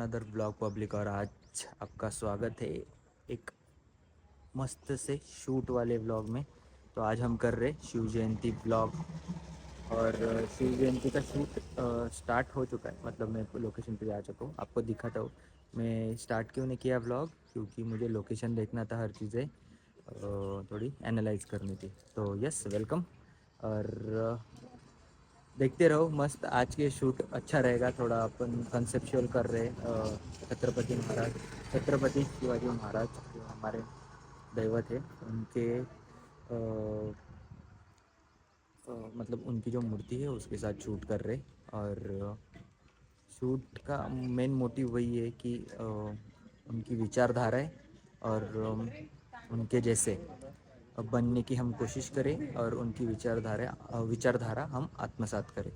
Another blog public. और आज आपका स्वागत है एक मस्त से शूट वाले ब्लॉग में। तो आज हम कर रहे शिव जयंती ब्लॉग और शिव जयंती का शूट स्टार्ट हो चुका है। मतलब मैं लोकेशन पे आ चुका हूँ, आपको दिखाता हूँ। मैं स्टार्ट क्यों नहीं किया ब्लॉग, क्योंकि मुझे लोकेशन देखना था, हर चीज़ें थोड़ी एनालाइज करनी थी। तो यस, वेलकम। और देखते रहो, मस्त आज के शूट अच्छा रहेगा। थोड़ा अपन कंसेप्चुअल कर रहे छत्रपति महाराज, छत्रपति शिवाजी महाराज जो हमारे दैवत है, उनके मतलब उनकी जो मूर्ति है उसके साथ शूट कर रहे। और शूट का मेन मोटिव वही है कि उनकी विचारधाराएं और उनके जैसे बनने की हम कोशिश करें और उनकी विचारधारा हम आत्मसात करें।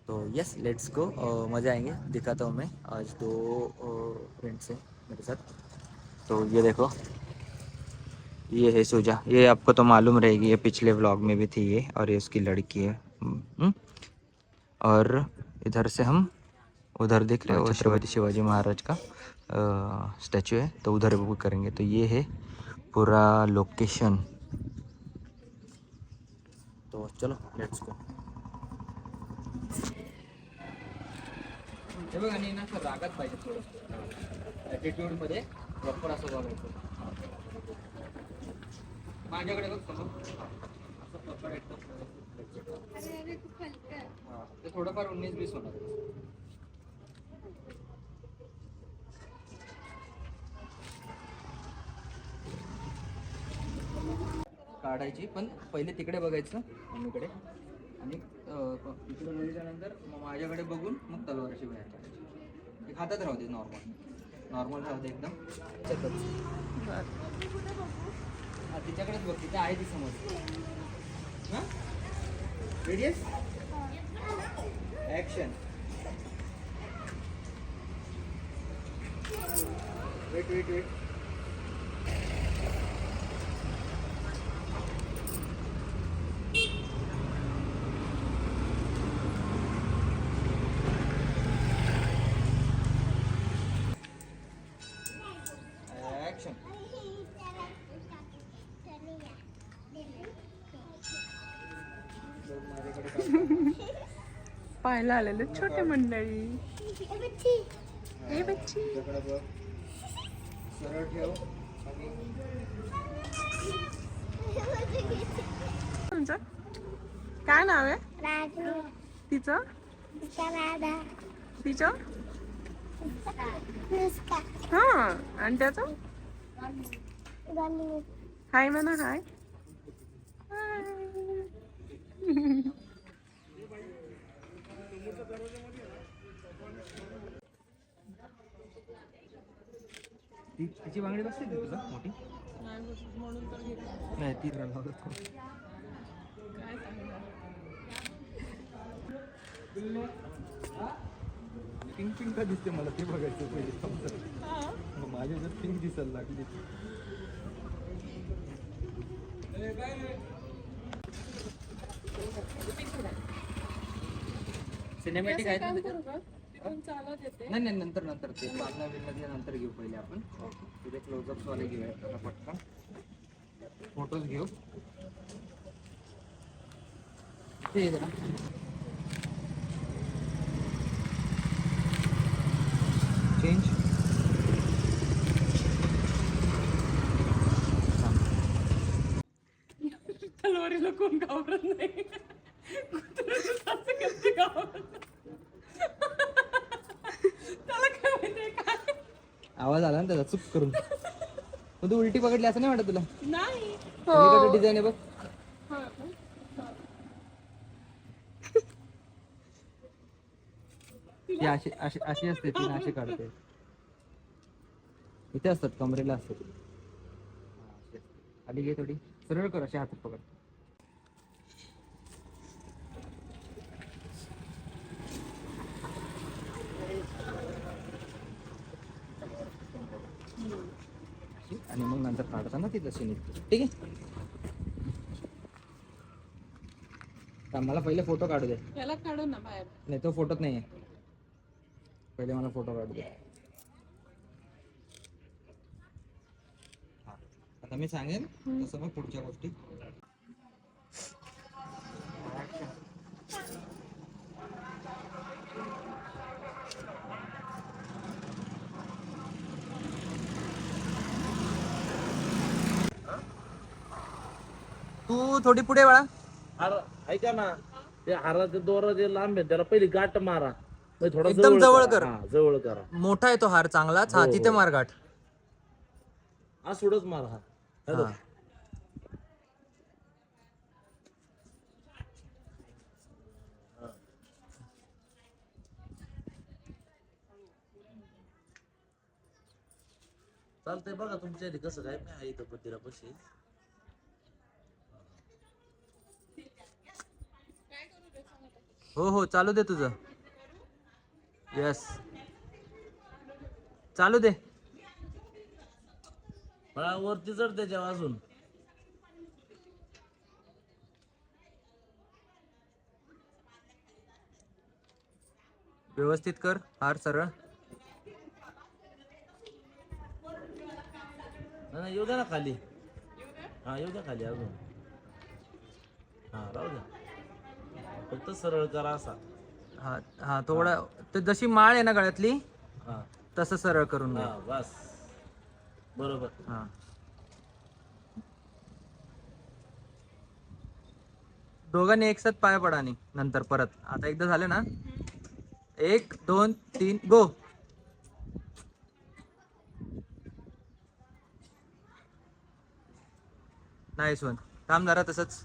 तो यस, लेट्स गो। मज़ा आएंगे। दिखाता हूँ मैं। आज दो फ्रेंड्स हैं मेरे साथ। तो ये देखो, ये है सुजा। ये आपको तो मालूम रहेगी, ये पिछले व्लॉग में भी थी ये। और ये उसकी लड़की है। और इधर से हम उधर देख रहे हो छत्रपति शिवाजी महाराज का स्टैचू है, तो उधर वो करेंगे। तो ये है पूरा लोकेशन। तो चलो लेट्स गो। हे बघा, आणि ना रागात पाहिजे, थोडं ॲटिट्यूडमध्ये प्रॉपर असं वागायचं. माझ्याकडे बघ समोर असं प्रॉपर एकदम. हां, ते थोडंफार 19-20 होणार. काढायची, पण पहिले तिकडे बघायचं मम्मीकडे, आणि तिकडे बघितल्यानंतर मग माझ्याकडे बघून मग तलवारची बाहेर काढायची. एक हातात राहू दे, नॉर्मल राहू दे एकदम. हां, तिच्याकडेच बघ, तिथे आहे ती समोर. हां, रेडियस ॲक्शन. वेट. ॲक्शन. पाहायला आलेले छोटे मंडळी. हे बच्ची सरळ ठेव. तुमचं काय नाव आहे? राजू. तिचं राधा. तिचं नुसका. हा, आणि त्याचं गणू. हाय म्हणा. हाय. तिची बांगडी बसते ती तुला मोठी? नाही, ती राहिला होता. पिंक का दिसते मला, ते बघायचं पहिले. माझ्या जर पिंक दिसायला लागली. सिनेमॅटिक आहे ना? नाही, नंतर ते पाळणा बिळणा नंतर घेऊ. पहिले आपण तिथे क्लोजअप्स वाले घेऊया त्याला पटकन. फोटोज घेऊ. ते जरा चेंज. तलवारीला कोण घाबरत नाही. त्याला काय माहितीये काय? आवाज आला ना त्याचा, चुक करून. मग तू उलटी पकडली असं नाही वाटत तुला? नाही. डिझाईन आहे बघ. ती अशी असते, ती अशी काढते. इथे असतात, कमरेला असतात. खाली घे, थोडी सरळ कर, अशी हातात पकड. आणि मग नंतर काढताना ती तशी निघते. ठीक आहे. मला पहिले फोटो काढू दे. याला काढू ना बाहेर. नाही, तो फोटोत नाही आहे. पहिले मला फोटो काढू दे. आता मी सांगेन तसं मग पुढच्या गोष्टी. तू थोडी पुढे वळा. ऐका ना, ते हाराचे दोरा जे लांब आहे त्याला पहिली गाठ मारा, मग थोडा एकदम जवळ करा. कर. हा, जवळ करा. मोठा आहे तो हार चांगलाच. हा हो, तिथे हो. मार गाठ. हा सोडच मारा. हा हॅलो. हा. चालतंय बघा तुमच्या आधी कसं काय. मी आहे इथं मंदिरा पशी. हो हो चालू दे तुझं. यस चालू दे. मला वरती चढ त्याच्या अजून. व्यवस्थित कर हार सरळ. नाही येऊ द्या ना खाली. हा येऊ द्या खाली अजून. हा राहू द्या. फक्त सरळ करा असा. हा हा थोडा ते जशी माळ आहे ना गळ्यातली हा तसं सरळ करून घे. हा बस बरोबर. हा दोघांनी एक साथ पाया पडा आणि नंतर परत. आता एकदा झाले ना 1 2 3 गो. Nice one. थांब जरा तसंच.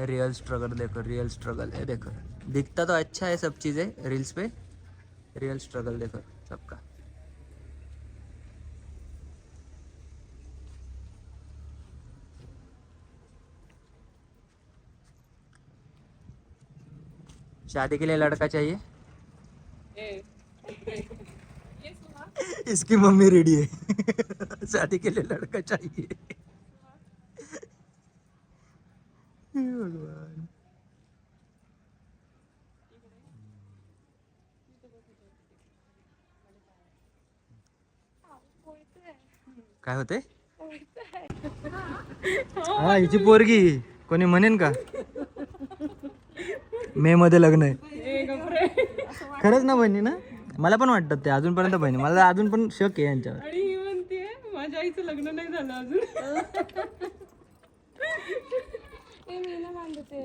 रियल स्ट्रगल देखो, रियल स्ट्रगल है देखो. दिखता तो अच्छा है सब चीजें रील्स पे. रियल स्ट्रगल देखो सबका. शादी के लिए लड़का चाहिए. इसकी मम्मी रेडी है. शादी के लिए लड़का चाहिए. हे भगवान. काय होते. हा हिची पोरगी कोणी म्हणेन का मे मध्ये लग्न आहे. खरंच ना बहिणी ना. मला पण वाटतं ते अजूनपर्यंत बहिणी. मला अजून पण शक आहे यांच्यावर. आणि ही म्हणते माझ्या आईचं लग्न नाही झालं अजून.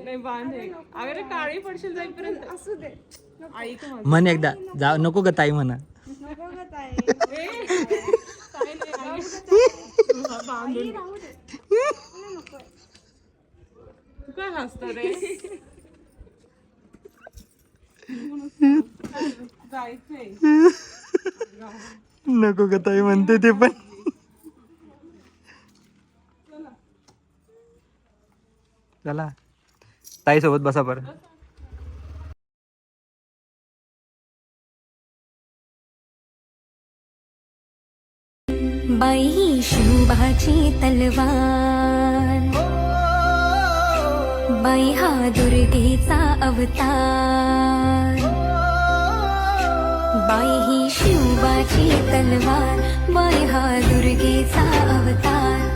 नाही बांधे अगं काळी पडशील जाईपर्यंत असू दे. आई का माझं. म्हण एकदा जा नको ग ताई म्हणा. तू काय हसतो रे. जायचंय. नको ग ताई म्हणते ते पण. चला ताई सोबत बसा परत. बाई ही शिवबाची तलवार, बाई हा दुर्गेचा अवतार. बाई ही शिवबाची तलवार, बाई हा दुर्गेचा अवतार.